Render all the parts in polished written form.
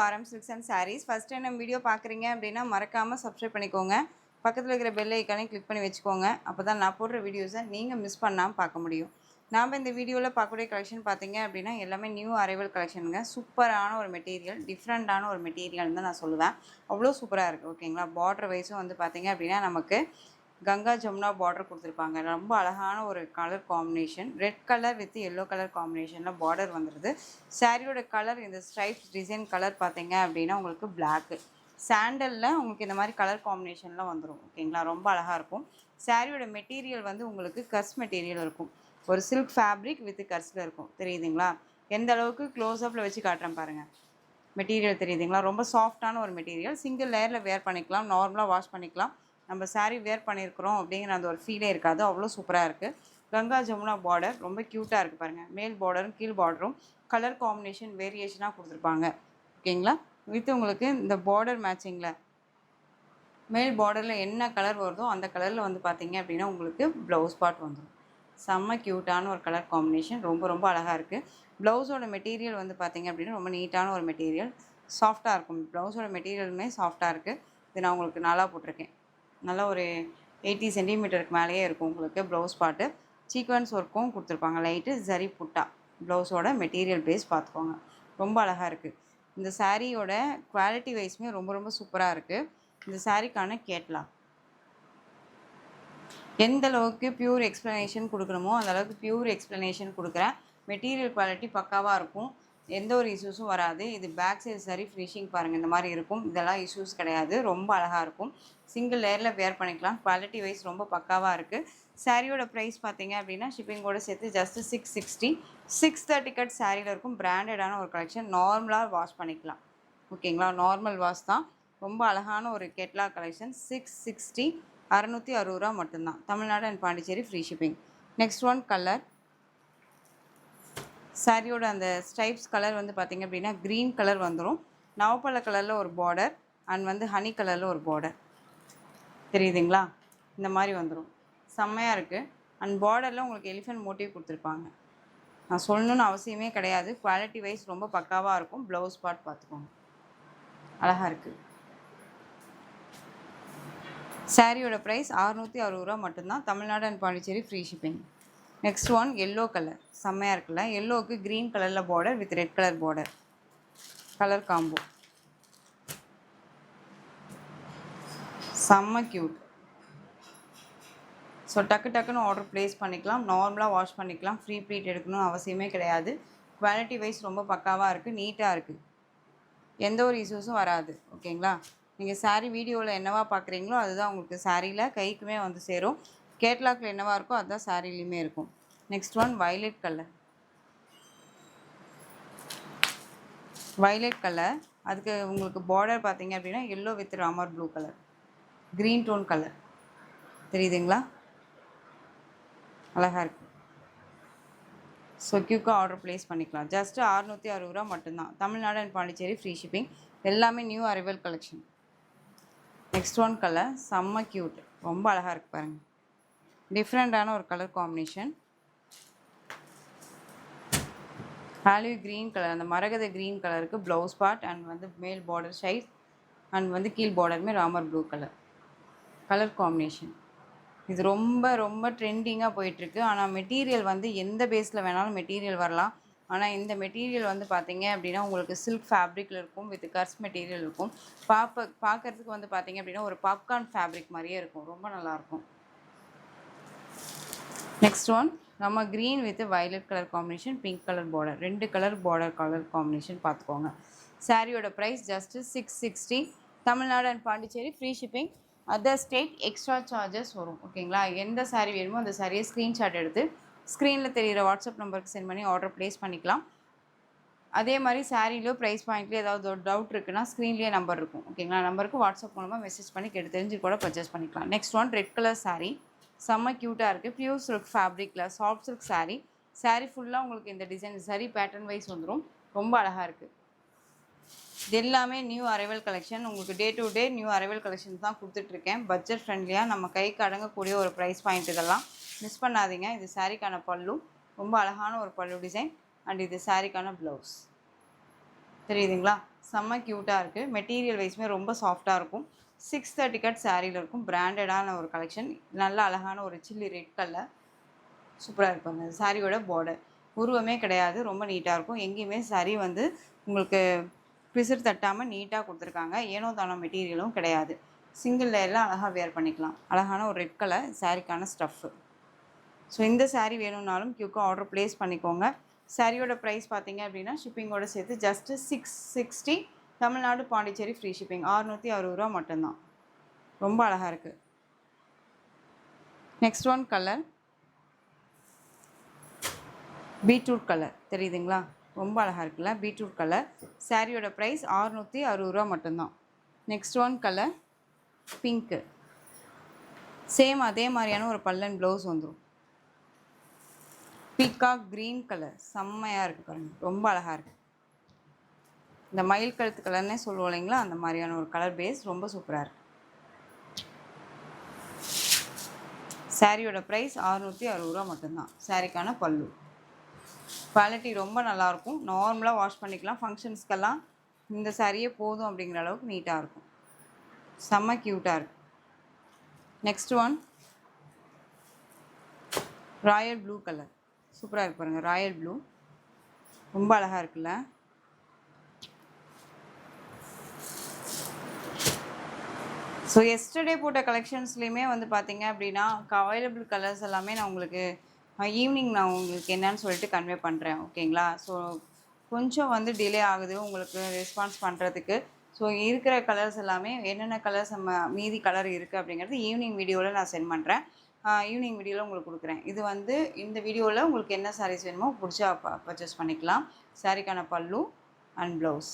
RM Silks and Sarees. First time நம்ம video பார்க்குறீங்க அப்படின்னா மறக்காமல் சப்ஸ்கிரைப் பண்ணிக்கோங்க. பக்கத்தில் இருக்கிற பெல் ஐக்கானையும் கிளிக் பண்ணி வச்சுக்கோங்க. அப்போ தான் நான் போடுற வீடியோஸை நீங்கள் மிஸ் பண்ணாமல் பார்க்க முடியும். நாம் இந்த வீடியோவில் பார்க்கக்கூடிய கலெக்ஷன் பார்த்தீங்க அப்படின்னா எல்லாமே நியூ அரைவல் கலெக்ஷனுங்க. சூப்பரான ஒரு மெட்டீரியல், டிஃப்ரெண்ட்டான ஒரு மெட்டீரியல் தான் நான் சொல்லுவேன். அவ்வளோ சூப்பராக இருக்குது. ஓகேங்களா? பார்டர் வைஸும் வந்து பார்த்தீங்க அப்படின்னா நமக்கு கங்கா ஜமுனா பார்டர் கொடுத்துருப்பாங்க. ரொம்ப அழகான ஒரு colour combination. Red colour with yellow colour காம்பினேஷனில் பார்டர் வந்துடுது. சாரியோட கலர் இந்த ஸ்ட்ரைப்ஸ் டிசைன் கலர் பார்த்தீங்க அப்படின்னா உங்களுக்கு பிளாக்கு. சாண்டலில் உங்களுக்கு இந்த மாதிரி கலர் காம்பினேஷன்லாம் வந்துடும். ஓகேங்களா? ரொம்ப அழகாக இருக்கும். சாரியோட மெட்டீரியல் வந்து உங்களுக்கு கர்ஸ் மெட்டீரியல் இருக்கும். ஒரு சில்க் ஃபேப்ரிக் வித் கர்ஸில் இருக்கும். தெரியுதுங்களா? எந்த அளவுக்கு க்ளோஸ்அப்பில் வச்சு காட்டுறேன் பாருங்கள். மெட்டீரியல் தெரியுதுங்களா? ரொம்ப சாஃப்டான ஒரு மெட்டீரியல். சிங்கிள் லேயரில் வேர் பண்ணிக்கலாம், நார்மலாக வாஷ் பண்ணிக்கலாம். நம்ம சாரீ வேர் பண்ணியிருக்கிறோம் அப்படிங்கிற அந்த ஒரு ஃபீலே இருக்காது. அவ்வளோ சூப்பராக இருக்குது. கங்கா ஜமுனா பார்டர் ரொம்ப க்யூட்டாக இருக்குது பாருங்கள். மேல் பார்டரும் கீழ் பார்டரும் கலர் காம்பினேஷன் வேரியேஷனாக கொடுத்துருப்பாங்க. ஓகேங்களா? வித் உங்களுக்கு இந்த பார்டர் மேட்சிங்கில் மேல் பார்டரில் என்ன கலர் வருதோ அந்த கலரில் வந்து பார்த்தீங்க அப்படின்னா உங்களுக்கு ப்ளவுஸ் பார்ட் வந்துடும். செம்ம க்யூட்டான ஒரு கலர் காம்பினேஷன். ரொம்ப ரொம்ப அழகாக இருக்குது. ப்ளவுஸோட மெட்டீரியல் வந்து பார்த்தீங்க அப்படின்னா ரொம்ப நீட்டான ஒரு மெட்டீரியல். சாஃப்டாக இருக்கும். ப்ளவுஸோட மெட்டீரியலுமே சாஃப்டாக இருக்குது. இது நான் உங்களுக்கு நல்லா போட்டிருக்கேன். நல்லா ஒரு 80 சென்டிமீட்டருக்கு மேலேயே இருக்கும் உங்களுக்கு ப்ளவுஸ் பார்ட்டு. சீக்வன்ஸ் ஒர்க்கும் கொடுத்துருப்பாங்க. லைட்டு ஜரி புட்டா. ப்ளவுஸோட மெட்டீரியல் பேஸ் பார்த்துக்கோங்க. ரொம்ப அழகாக இருக்குது. இந்த சாரியோட குவாலிட்டி வைஸுமே ரொம்ப ரொம்ப சூப்பராக இருக்குது. இந்த சாரிக்கான கேட்லாக் எந்த அளவுக்கு பியூர் எக்ஸ்ப்ளனேஷன் கொடுக்கணுமோ அந்த அளவுக்கு பியூர் எக்ஸ்ப்ளனேஷன் கொடுக்குறேன். மெட்டீரியல் குவாலிட்டி பக்காவாக இருக்கும். எந்த ஒரு இஷ்யூஸும் வராது. இது பேக் சைடு சரி ஃபினிஷிங் பாருங்கள் இந்த மாதிரி இருக்கும். இதெல்லாம் இஷ்யூஸ் கிடையாது. ரொம்ப அழகாக இருக்கும். சிங்கிள் லேயரில் வேர் பண்ணிக்கலாம். குவாலிட்டி வைஸ் ரொம்ப பக்காவாக இருக்குது. சாரியோட ப்ரைஸ் பார்த்தீங்க அப்படின்னா ஷிப்பிங்கோடு சேர்த்து ஜஸ்ட்டு 660. 630 கட் சாரியில் இருக்கும். பிராண்டடான ஒரு கலெக்ஷன். நார்மலாக வாஷ் பண்ணிக்கலாம். ஓகேங்களா? நார்மல் வாஷ் தான். ரொம்ப அழகான ஒரு கேட்லாக் கலெக்ஷன். 660, 660 ரூபா மட்டும்தான். Tamil Nadu and Pondicherry free shipping. Next one colour. சாரியோட அந்த ஸ்ட்ரைப்ஸ் கலர் வந்து பார்த்திங்க அப்படின்னா க்ரீன் கலர் வந்துடும். நவப்பழ கலரில் ஒரு பார்டர் அண்ட் வந்து ஹனி கலரில் ஒரு பார்டர். தெரியுதுங்களா? இந்த மாதிரி வந்துடும். செம்மையாக இருக்குது. அண்ட் பார்டரில் உங்களுக்கு எலிஃபென்ட் மோட்டிவ் கொடுத்துருப்பாங்க. நான் சொல்லணுன்னு அவசியமே கிடையாது. குவாலிட்டி வைஸ் ரொம்ப பக்காவாக இருக்கும். ப்ளவுஸ் பார்ட் பார்த்துக்கோங்க. அழகாக இருக்குது. சாரியோட ப்ரைஸ் 660 ரூபா மட்டும்தான். Tamil Nadu and Pondicherry free shipping. Next one yellow colour. செம்மையாக இருக்குல்ல? எல்லோவுக்கு க்ரீன் கலரில் border with red colour border. Colour combo செம்ம க்யூட். ஸோ டக்குன்னு ஆர்டர் ப்ளேஸ் பண்ணிக்கலாம். நார்மலாக வாஷ் பண்ணிக்கலாம். ஃப்ரீ ப்ளீட் எடுக்கணும்னு அவசியமே கிடையாது. குவாலிட்டி வைஸ் ரொம்ப பக்காவாக இருக்குது. நீட்டாக இருக்குது. எந்த ஒரு இஷ்யூஸும் வராது. ஓகேங்களா? நீங்கள் சாரீ வீடியோவில் என்னவா பார்க்குறீங்களோ அதுதான் உங்களுக்கு சாரியில் கைக்குமே வந்து சேரும். கேட்லாக்ல என்னவா இருக்கோ அதுதான் சாரிலையுமே இருக்கும். Next one violet colour. Violet colour. அதுக்கு உங்களுக்கு பார்டர் பார்த்தீங்க அப்படின்னா yellow with Ramar blue colour. Green tone colour. தெரியுதுங்களா? அழகாக இருக்குது. ஸோ க்யூக்காக ஆர்டர் ப்ளேஸ் பண்ணிக்கலாம். ஜஸ்ட்டு 660 ரூபா மட்டும்தான். Tamil Nadu and Pondicherry free shipping. எல்லாமே new arrival collection. Next one colour செம்ம க்யூட். ரொம்ப அழகாக இருக்குது பாருங்கள். டிஃப்ரெண்ட்டான ஒரு colour combination. Olive green colour. அந்த மரகத க்ரீன் கலருக்கு ப்ளவுஸ் பார்ட் அண்ட் வந்து மேல் பார்டர் சைஸ் அண்ட் வந்து கீழ் பார்டருமே Ramar blue colour. Colour combination இது ரொம்ப ரொம்ப ட்ரெண்டிங்காக போயிட்டுருக்கு. ஆனால் மெட்டீரியல் வந்து எந்த பேஸில் வேணாலும் மெட்டீரியல் வரலாம். ஆனால் இந்த மெட்டீரியல் வந்து பார்த்தீங்க அப்படின்னா உங்களுக்கு சில்க் ஃபேப்ரிக்கில் இருக்கும் வித் கர்ஸ் மெட்டீரியல் இருக்கும். பார்க்குறதுக்கு வந்து பார்த்தீங்க அப்படின்னா ஒரு பாப்கார்ன் ஃபேப்ரிக் மாதிரியே இருக்கும். ரொம்ப நல்லாயிருக்கும். நெக்ஸ்ட் ஒன் நம்ம green with violet colour combination, pink colour border. 2 colour border colour combination பார்த்துக்கோங்க. சாரியோட price just 660. Tamil Nadu and Pondicherry free shipping. Other state extra charges வரும். ஓகேங்களா? எந்த சாரீ வேணுமோ அந்த சாரியை ஸ்க்ரீன்ஷாட் எடுத்து ஸ்க்ரீனில் தெரிகிற வாட்ஸ்அப் நம்பருக்கு சென்ட் பண்ணி ஆர்டர் ப்ளேஸ் பண்ணிக்கலாம். அதே மாதிரி சாரிலையோ ப்ரைஸ் பாயிண்ட்லேயே ஏதாவது ஒரு டவுட் இருக்குன்னா ஸ்க்ரீன்லேயே நம்பர் இருக்கும். ஓகேங்களா? நம்பருக்கு வாட்ஸ்அப் மூலமாக மெசேஜ் பண்ணி கேட்டு தெரிஞ்சு கூட பர்ச்சேஸ் பண்ணிக்கலாம். Next one red colour sari. செம்ம க்யூட்டாக இருக்குது. பியூர் சில்க் ஃபேப்ரிக்கில் சாஃப்ட் சில்க் சாரீ. சாரீ ஃபுல்லாக உங்களுக்கு இந்த டிசைன் சரி பேட்டர்ன் வைஸ் வந்துடும். ரொம்ப அழகாக இருக்குது. இது எல்லாமே நியூ அரைவல் கலெக்ஷன். உங்களுக்கு day to day new arrival collection தான் கொடுத்துட்ருக்கேன். பட்ஜெட் ஃப்ரெண்ட்லியாக நம்ம கைக்கு அடங்கக்கூடிய ஒரு ப்ரைஸ் பாயிண்ட். இதெல்லாம் மிஸ் பண்ணாதீங்க. இது சாரீக்கான பல்லு. ரொம்ப அழகான ஒரு பல்லு டிசைன் அண்ட் இது சாரீக்கான ப்ளவுஸ். தெரியுதுங்களா? செம்ம க்யூட்டாக இருக்குது. மெட்டீரியல் வைஸுமே ரொம்ப சாஃப்டாக இருக்கும். 630 கட் சாரியில் இருக்கும். பிராண்டடான ஒரு கலெக்ஷன். நல்ல அழகான ஒரு சில்லி ரெட் கலர் சூப்பராக இருப்பாங்க. சாரியோட பார்டர் உருவமே கிடையாது, ரொம்ப நீட்டாக இருக்கும். எங்கேயுமே சாரி வந்து உங்களுக்கு பிசிறு தட்டாமல் நீட்டாக கொடுத்துருக்காங்க. ஏனோ தானோ மெட்டீரியலும் கிடையாது. சிங்கிள் லேயரில் அழகாக வேர் பண்ணிக்கலாம். அழகான ஒரு ரெட் கலர் சாரிக்கான ஸ்டஃப்பு. ஸோ இந்த சாரீ வேணும்னாலும் க்யூக்காக ஆர்டர் ப்ளேஸ் பண்ணிக்கோங்க. சாரியோட ப்ரைஸ் பார்த்தீங்க அப்படின்னா ஷிப்பிங்கோட சேர்த்து just 660. Tamil Nadu Pondicherry free shipping. 660 ரூபா மட்டும்தான். ரொம்ப அழகாக இருக்குது. Next one colour beetroot colour தெரியுதுங்களா, ரொம்ப அழகாக இருக்குல்ல. பீட்ரூட் கலர் சாரியோட ப்ரைஸ் 660 ரூபா மட்டும்தான். Next one colour pink. Same அதே மாதிரியான ஒரு பல்லன் ப்ளவுஸ் வந்துடும். பீகாக் க்ரீன் கலர் செம்மையாக இருக்குது பாருங்கள், ரொம்ப அழகாக இருக்குது. இந்த மயில் கழுத்து கலர்னே சொல்லுவோம் இல்லைங்களா, அந்த மாதிரியான ஒரு கலர் பேஸ் ரொம்ப சூப்பராக இருக்குது. சாரியோட ப்ரைஸ் 660 ரூபா மட்டும்தான். சாரிக்கான பல்லு குவாலிட்டி ரொம்ப நல்லாயிருக்கும். நார்மலாக வாஷ் பண்ணிக்கலாம். ஃபங்க்ஷன்ஸ்க்கெல்லாம் இந்த சாரியே போதும் அப்படிங்கிற அளவுக்கு நீட்டாக இருக்கும். செம்ம க்யூட்டாக இருக்குது. Next one Royal blue colour சூப்பராக இருக்கு பாருங்கள். ராயல் ப்ளூ ரொம்ப அழகாக இருக்குல்ல. ஸோ எஸ்டர்டே போட்ட கலெக்ஷன்ஸ்லேயுமே வந்து பார்த்தீங்க அப்படின்னா அவைலபிள் கலர்ஸ் எல்லாமே நான் உங்களுக்கு ஈவினிங் நான் உங்களுக்கு என்னன்னு சொல்லிட்டு கன்வே பண்ணுறேன், ஓகேங்களா. ஸோ கொஞ்சம் வந்து டிலே ஆகுது உங்களுக்கு ரெஸ்பான்ஸ் பண்ணுறதுக்கு. ஸோ இருக்கிற கலர்ஸ் எல்லாமே என்னென்ன கலர்ஸ் நம்ம மீதி கலர் இருக்குது அப்படிங்கிறது ஈவினிங் வீடியோவில் நான் சென்ட் பண்ணுறேன். ஈவினிங் வீடியோவில் உங்களுக்கு கொடுக்குறேன். இது வந்து இந்த வீடியோவில் உங்களுக்கு என்ன சாரீஸ் வேணுமோ பிடிச்சா பர்ச்சேஸ் பண்ணிக்கலாம். சாரிக்கான பல்லு அண்ட் ப்ளவுஸ்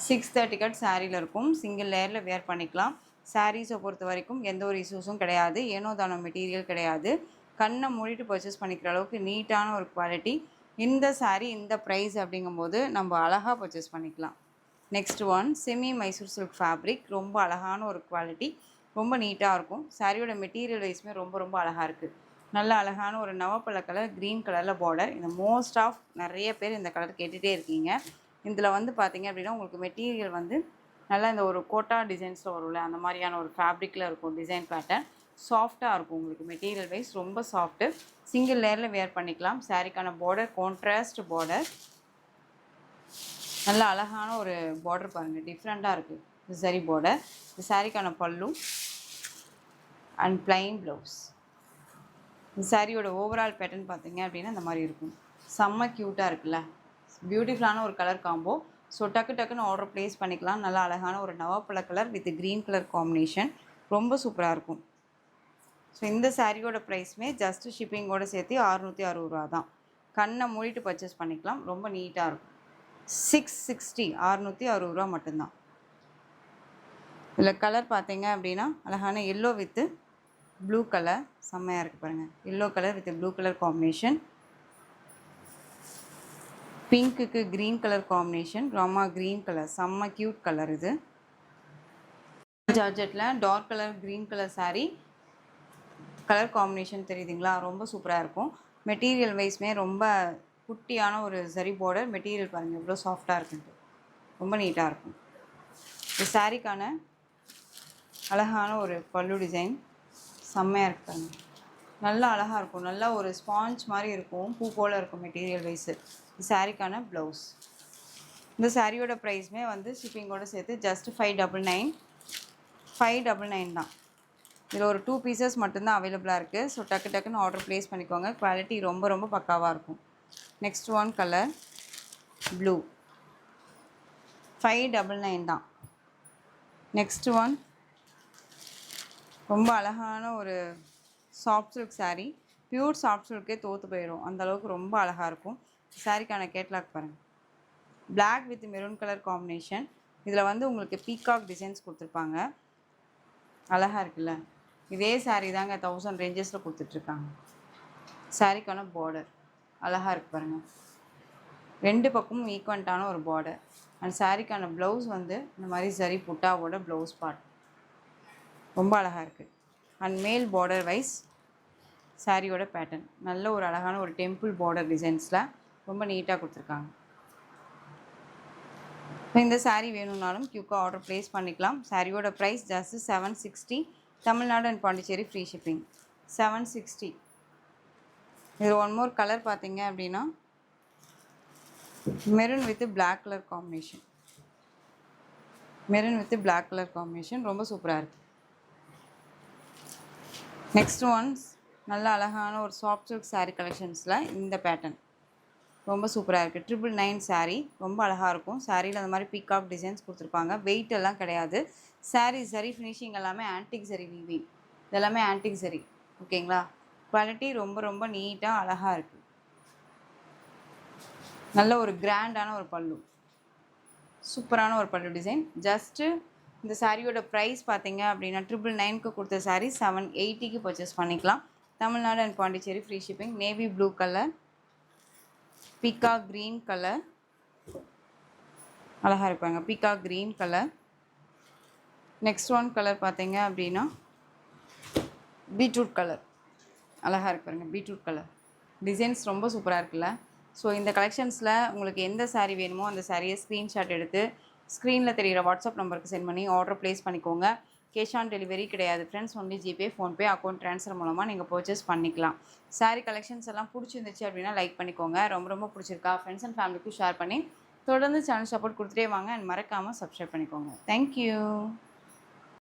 630 கட் சாரியில் இருக்கும். சிங்கிள் லேயரில் வேர் பண்ணிக்கலாம். சாரீஸை பொறுத்த வரைக்கும் எந்த ஒரு இஷ்யூஸும் கிடையாது. ஏனோ தானோ மெட்டீரியல் கிடையாது. கண்ணை மூடிட்டு பர்ச்சேஸ் பண்ணிக்கிற அளவுக்கு நீட்டான ஒரு குவாலிட்டி. இந்த சாரீ இந்த ப்ரைஸ் அப்படிங்கும்போது நம்ம அழகாக பர்ச்சேஸ் பண்ணிக்கலாம். Next one semi Mysore silk fabric. ரொம்ப அழகான ஒரு குவாலிட்டி, ரொம்ப நீட்டாக இருக்கும். சாரியோட மெட்டீரியல் வைஸுமே ரொம்ப ரொம்ப அழகாக இருக்குது. நல்ல அழகான ஒரு நவப்பழ கலர் க்ரீன் கலரில் பார்டர். இந்த மோஸ்ட் ஆஃப் நிறைய பேர் இந்த கலர் கேட்டுகிட்டே இருக்கீங்க. இதில் வந்து பார்த்திங்க அப்படின்னா உங்களுக்கு மெட்டீரியல் வந்து நல்லா இந்த ஒரு கோட்டா டிசைன்ஸில் வரும்ல, அந்த மாதிரியான ஒரு ஃபேப்ரிக்கில் இருக்கும். டிசைன் பேட்டர்ன் சாஃப்டாக இருக்கும். உங்களுக்கு மெட்டீரியல் வைஸ் ரொம்ப சாஃப்ட்டு. சிங்கிள் லேயரில் வேர் பண்ணிக்கலாம். சாரிக்கான பார்டர் கான்ட்ராஸ்ட் பார்டர். நல்ல அழகான ஒரு பார்டர் பாருங்கள், டிஃப்ரெண்ட்டாக இருக்குது. இது சரி பார்டர். இது சாரிக்கான பல்லு அண்ட் பிளைன் ப்ளவுஸ். இந்த சாரியோட ஓவரால் பேட்டர்ன் பார்த்தீங்க அப்படின்னா இந்த மாதிரி இருக்கும். செம்ம க்யூட்டாக இருக்குல்ல, பியூட்டிஃபுல்லான ஒரு கலர் காம்போ. ஸோ டக்குன்னு ஆர்டர் ப்ளேஸ் பண்ணிக்கலாம். நல்லா அழகான ஒரு நவாப்பழ colour with green colour combination ரொம்ப சூப்பராக இருக்கும். ஸோ இந்த சாரியோட ப்ரைஸுமே ஜஸ்ட்டு ஷிப்பிங்கோடு சேர்த்து 660 ரூபா தான். கண்ணை மூடிட்டு பர்ச்சேஸ் பண்ணிக்கலாம். ரொம்ப நீட்டாக இருக்கும். 660 660 ரூபா மட்டும்தான். இதில் கலர் பார்த்தீங்க அப்படின்னா அழகான எல்லோ வித்து ப்ளூ கலர் செம்மையாக இருக்குது பாருங்கள். Yellow colour with blue colour combination. பிங்க்குக்கு green colour combination. Rama green colour செம்ம க்யூட் கலர். இது ஜார்ஜெட்டில் dark colour green colour sari. Colour combination தெரியுதுங்களா, ரொம்ப சூப்பராக இருக்கும். மெட்டீரியல் வைஸ்மே ரொம்ப குட்டியான ஒரு சரி பார்டர். மெட்டீரியல் பாருங்கள் எவ்வளோ சாஃப்டாக இருக்குன்ட்டு, ரொம்ப நீட்டாக இருக்கும். இந்த சாரீக்கான அழகான ஒரு பல்லு டிசைன் செம்மையாக இருக்கு பாருங்கள். நல்லா அழகாக இருக்கும். நல்லா ஒரு ஸ்பாஞ்ச் மாதிரி இருக்கும், பூ போல் இருக்கும் மெட்டீரியல் வைஸு. சாரிக்கான ப்ளவுஸ். இந்த சாரியோட ப்ரைஸுமே வந்து ஷிப்பிங்கோடு சேர்த்து ஜஸ்ட் 599 தான். இதில் ஒரு 2 பீசஸ் மட்டும்தான் அவைலபிளாக இருக்குது. ஸோ டக்குன்னு ஆர்டர் ப்ளேஸ் பண்ணிக்கோங்க. குவாலிட்டி ரொம்ப ரொம்ப பக்காவாக இருக்கும். நெக்ஸ்ட் ஒன் கலர் ப்ளூ 599 தான். நெக்ஸ்ட் ஒன் ரொம்ப அழகான ஒரு soft silk sari. Pure soft சில்க்கே தோற்று போயிடும், அந்தளவுக்கு ரொம்ப அழகாக இருக்கும். சாரிக்கான கேட்லாக் பாருங்கள். Black with maroon colour combination. இதில் வந்து உங்களுக்கு பீகாக் டிசைன்ஸ் கொடுத்துருப்பாங்க. அழகாக இருக்குல்ல. இதே சாரீ தாங்க 1000 ரேஞ்சஸில் கொடுத்துட்ருக்காங்க. சாரிக்கான பார்டர் அழகாக இருக்குது பாருங்கள். 2 பக்கமும் ஈக்குவன்ட்டான ஒரு பார்டர். அண்ட் சாரிக்கான ப்ளவுஸ் வந்து இந்த மாதிரி சரி புட்டாவோட ப்ளவுஸ் பார்ட் ரொம்ப அழகாக இருக்குது. அண்ட் மேல் பார்டர் வைஸ் சாரியோட பேட்டர்ன் நல்ல ஒரு அழகான ஒரு டெம்பிள் பார்டர் டிசைன்ஸில் ரொம்ப நீட்டாக கொடுத்துருக்காங்க. இப்போ இந்த saree வேணும்னாலும் குயிக்காக ஆர்டர் ப்ளேஸ் பண்ணிக்கலாம். சாரியோட price just 760. Tamil Nadu and Pondicherry free shipping. 760. இது ஒன் மோர் கலர் பார்த்தீங்க அப்படின்னா maroon with black colour combination. Maroon with black colour combination ரொம்ப சூப்பராக இருக்குது. நெக்ஸ்ட் ஒன்ஸ் நல்ல அழகான ஒரு சாஃப்ட் சில்க் saree கலெக்ஷன்ஸில் இந்த பேட்டர்ன் ரொம்ப சூப்பராக இருக்குது. 999 saree ரொம்ப அழகாக இருக்கும். சாரியில் அந்த மாதிரி பீகாக் டிசைன்ஸ் கொடுத்துருப்பாங்க. வெயிட் எல்லாம் கிடையாது. சரி ஃபினிஷிங் எல்லாமே ஆன்டிக் சரி வீவிங். இதெல்லாமே ஆன்டிக் சரி. ஓகேங்களா? குவாலிட்டி ரொம்ப ரொம்ப நீட்டாக அழகாக இருக்குது. நல்ல ஒரு கிராண்டான ஒரு பல்லு. சூப்பரான ஒரு பல்லு டிசைன். ஜஸ்ட்டு இந்த சாரியோட ப்ரைஸ் பார்த்தீங்க அப்படின்னா 999க்கு கொடுத்த சாரீ 780க்கு பர்ச்சேஸ் பண்ணிக்கலாம். Tamil Nadu and Pondicherry free shipping. Navy blue colour, peacock green colour அழகாக இருப்பாங்க. Peacock green colour. Next one colour பார்த்தீங்க அப்படின்னா பீட்ரூட் கலர் அழகாக இருக்கு பாருங்க. பீட்ரூட் கலர் டிசைன்ஸ் ரொம்ப சூப்பராக இருக்குல்ல. ஸோ இந்த கலெக்ஷன்ஸில் உங்களுக்கு எந்த saree வேணுமோ அந்த சாரியை ஸ்க்ரீன்ஷாட் எடுத்து ஸ்க்ரீனில் தெரிகிற வாட்ஸ்அப் நம்பருக்கு சென்ட் பண்ணி ஆர்டர் ப்ளேஸ் பண்ணிக்கோங்க. கேஷ் ஆன் டெலிவரி கிடையாது friends. Only GPay, PhonePe, account transfer மூலமாக நீங்கள் பர்ச்சேஸ் பண்ணிக்கலாம். saree கலெக்ஷன்ஸ் எல்லாம் பிடிச்சிருந்துச்சு அப்படின்னா லைக் பண்ணிக்கோங்க. ரொம்ப ரொம்ப பிடிச்சிருக்கா ஃப்ரெண்ட்ஸ் அண்ட் ஃபேமிலிக்கும் ஷேர் பண்ணி தொடர்ந்து சேனல் சப்போர்ட் கொடுத்துட்டே வாங்க. அண்ட் மறக்காமல் சப்ஸ்கிரைப் பண்ணிக்கோங்க. தேங்க்யூ.